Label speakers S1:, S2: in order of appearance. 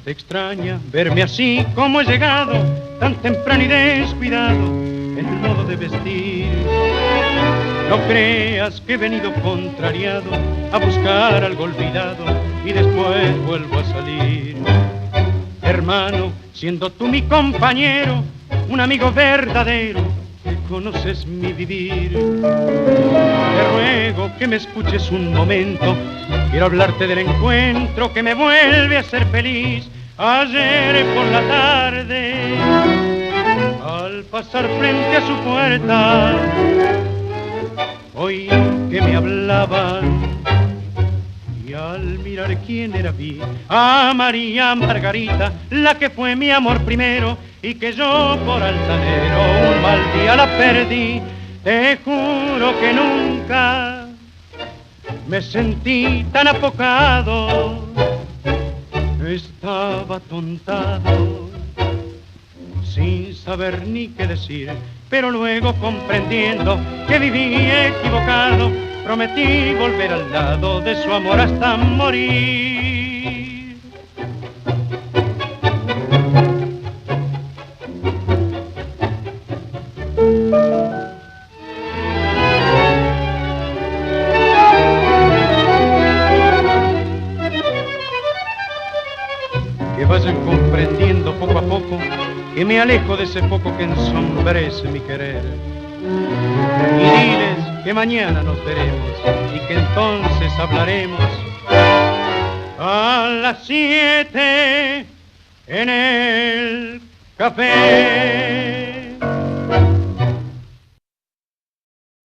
S1: Te extraña verme así como he llegado, tan temprano y descuidado en el modo de vestir. No creas que he venido contrariado a buscar algo olvidado y después vuelvo a salir. Hermano, siendo tú mi compañero, un amigo verdadero, que conoces mi vivir, te ruego que me escuches un momento. Quiero hablarte del encuentro que me vuelve a ser feliz. Ayer por la tarde, al pasar frente a su puerta, oí que me hablaban y al mirar quién era vi a María Margarita, la que fue mi amor primero y que yo por altanero un mal día la perdí. Te juro que nunca me sentí tan apocado, estaba atontado, sin saber ni qué decir, pero luego comprendiendo que viví equivocado, prometí volver al lado de su amor hasta morir. Que vayan comprendiendo poco a poco que me alejo de ese foco que ensombrece mi querer. Y diles que mañana nos veremos y que entonces hablaremos a las 7 en el café.